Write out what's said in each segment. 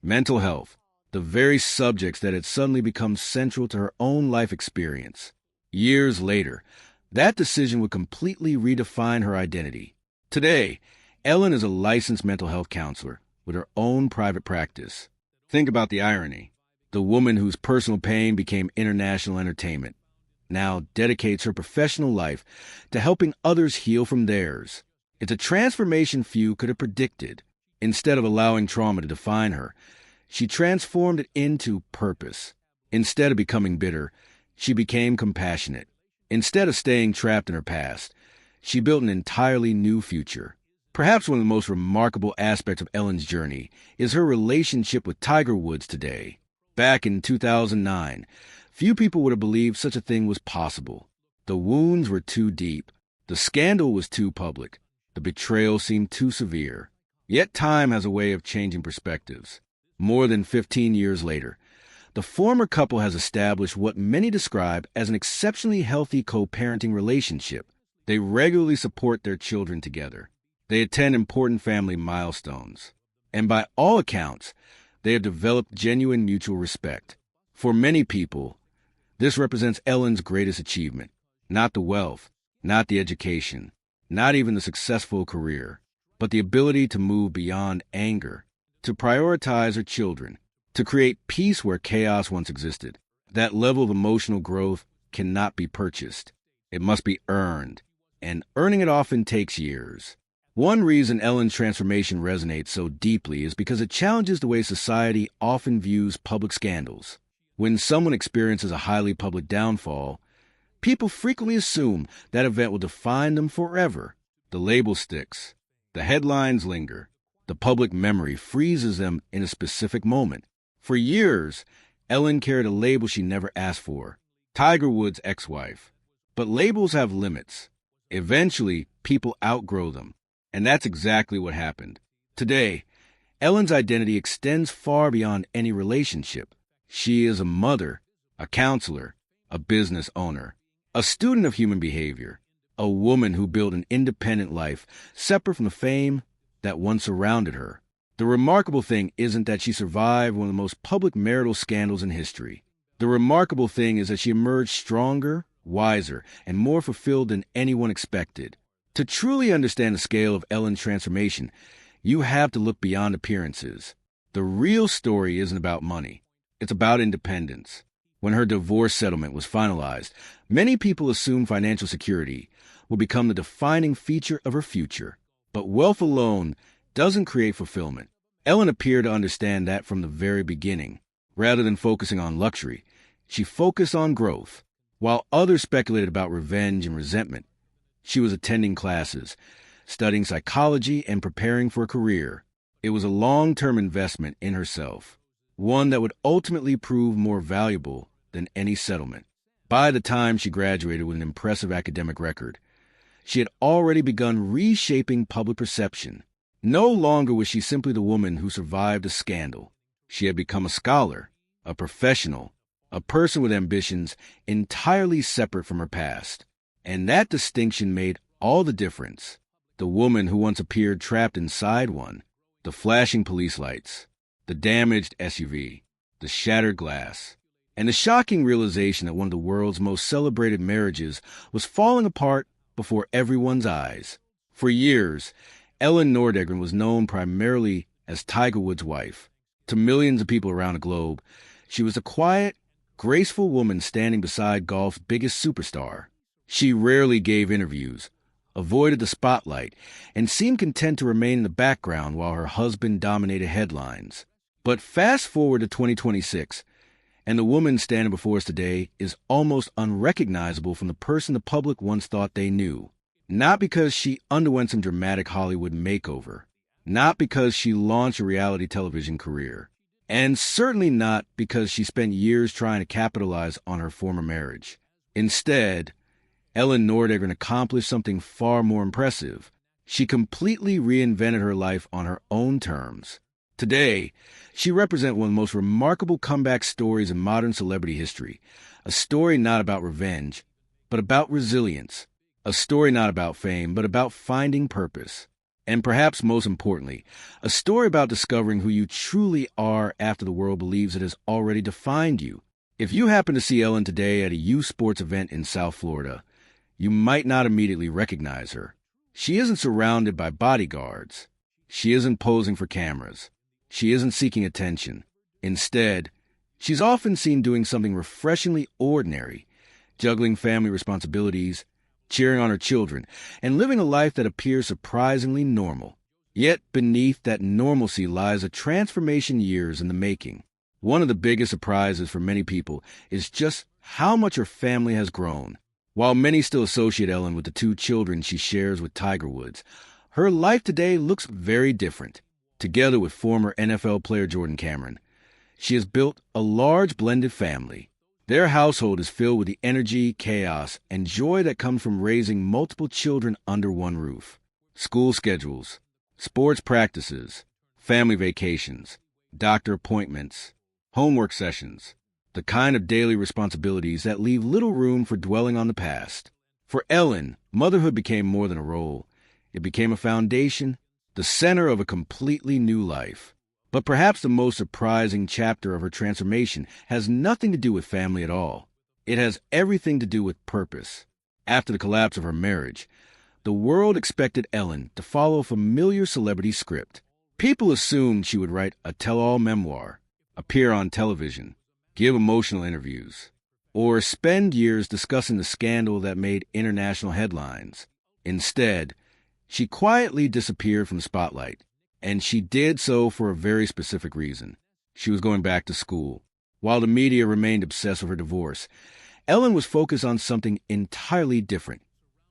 mental health, the very subjects that had suddenly become central to her own life experience. Years later, that decision would completely redefine her identity. Today, Elin is a licensed mental health counselor with her own private practice. Think about the irony. The woman whose personal pain became international entertainment now dedicates her professional life to helping others heal from theirs. It's a transformation few could have predicted. Instead of allowing trauma to define her, she transformed it into purpose. Instead of becoming bitter, she became compassionate. Instead of staying trapped in her past, she built an entirely new future. Perhaps one of the most remarkable aspects of Elin's journey is her relationship with Tiger Woods today. Back in 2009, few people would have believed such a thing was possible. The wounds were too deep. The scandal was too public. The betrayal seemed too severe. Yet time has a way of changing perspectives. More than 15 years later, the former couple has established what many describe as an exceptionally healthy co-parenting relationship. They regularly support their children together. They attend important family milestones. And by all accounts, they have developed genuine mutual respect. For many people, this represents Elin's greatest achievement. Not the wealth, not the education, not even the successful career, but the ability to move beyond anger, to prioritize her children, to create peace where chaos once existed. That level of emotional growth cannot be purchased. It must be earned, and earning it often takes years. One reason Elin's transformation resonates so deeply is because it challenges the way society often views public scandals. When someone experiences a highly public downfall, people frequently assume that event will define them forever. The label sticks. The headlines linger. The public memory freezes them in a specific moment. For years, Elin carried a label she never asked for: Tiger Woods' ex-wife. But labels have limits. Eventually, people outgrow them. And that's exactly what happened. Today, Elin's identity extends far beyond any relationship. She is a mother, a counselor, a business owner, a student of human behavior, a woman who built an independent life separate from the fame that once surrounded her. The remarkable thing isn't that she survived one of the most public marital scandals in history. The remarkable thing is that she emerged stronger, wiser, and more fulfilled than anyone expected. To truly understand the scale of Elin's transformation, you have to look beyond appearances. The real story isn't about money. It's about independence. When her divorce settlement was finalized, many people assumed financial security would become the defining feature of her future. But wealth alone doesn't create fulfillment. Elin appeared to understand that from the very beginning. Rather than focusing on luxury, she focused on growth. While others speculated about revenge and resentment, she was attending classes, studying psychology, and preparing for a career. It was a long-term investment in herself, one that would ultimately prove more valuable than any settlement. By the time she graduated with an impressive academic record, she had already begun reshaping public perception. No longer was she simply the woman who survived a scandal. She had become a scholar, a professional, a person with ambitions entirely separate from her past. And that distinction made all the difference. The woman who once appeared trapped inside one, the flashing police lights, the damaged SUV, the shattered glass, and the shocking realization that one of the world's most celebrated marriages was falling apart before everyone's eyes. For years, Elin Nordegren was known primarily as Tiger Woods' wife. To millions of people around the globe, she was a quiet, graceful woman standing beside golf's biggest superstar. She rarely gave interviews, avoided the spotlight, and seemed content to remain in the background while her husband dominated headlines. But fast forward to 2026, and the woman standing before us today is almost unrecognizable from the person the public once thought they knew. Not because she underwent some dramatic Hollywood makeover, not because she launched a reality television career, and certainly not because she spent years trying to capitalize on her former marriage. Instead, Elin Nordegren accomplished something far more impressive. She completely reinvented her life on her own terms. Today, she represents one of the most remarkable comeback stories in modern celebrity history. A story not about revenge, but about resilience. A story not about fame, but about finding purpose. And perhaps most importantly, a story about discovering who you truly are after the world believes it has already defined you. If you happen to see Elin today at a youth sports event in South Florida, you might not immediately recognize her. She isn't surrounded by bodyguards. She isn't posing for cameras. She isn't seeking attention. Instead, she's often seen doing something refreshingly ordinary, juggling family responsibilities, cheering on her children, and living a life that appears surprisingly normal. Yet beneath that normalcy lies a transformation years in the making. One of the biggest surprises for many people is just how much her family has grown. While many still associate Elin with the 2 children she shares with Tiger Woods, her life today looks very different. Together with former NFL player Jordan Cameron, she has built a large blended family. Their household is filled with the energy, chaos, and joy that comes from raising multiple children under one roof. School schedules, sports practices, family vacations, doctor appointments, homework sessions, the kind of daily responsibilities that leave little room for dwelling on the past. For Elin, motherhood became more than a role. It became a foundation, the center of a completely new life. But perhaps the most surprising chapter of her transformation has nothing to do with family at all. It has everything to do with purpose. After the collapse of her marriage, the world expected Elin to follow a familiar celebrity script. People assumed she would write a tell-all memoir, appear on television, give emotional interviews, or spend years discussing the scandal that made international headlines. Instead, she quietly disappeared from the spotlight, and she did so for a very specific reason. She was going back to school. While the media remained obsessed with her divorce, Elin was focused on something entirely different: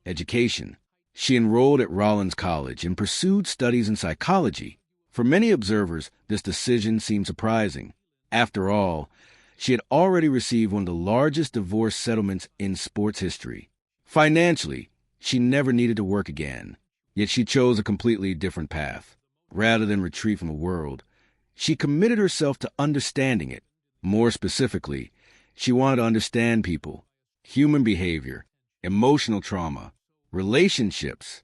education. She enrolled at Rollins College and pursued studies in psychology. For many observers, this decision seemed surprising. After all, she had already received one of the largest divorce settlements in sports history. Financially, she never needed to work again. Yet she chose a completely different path. Rather than retreat from the world, she committed herself to understanding it. More specifically, she wanted to understand people, human behavior, emotional trauma, relationships,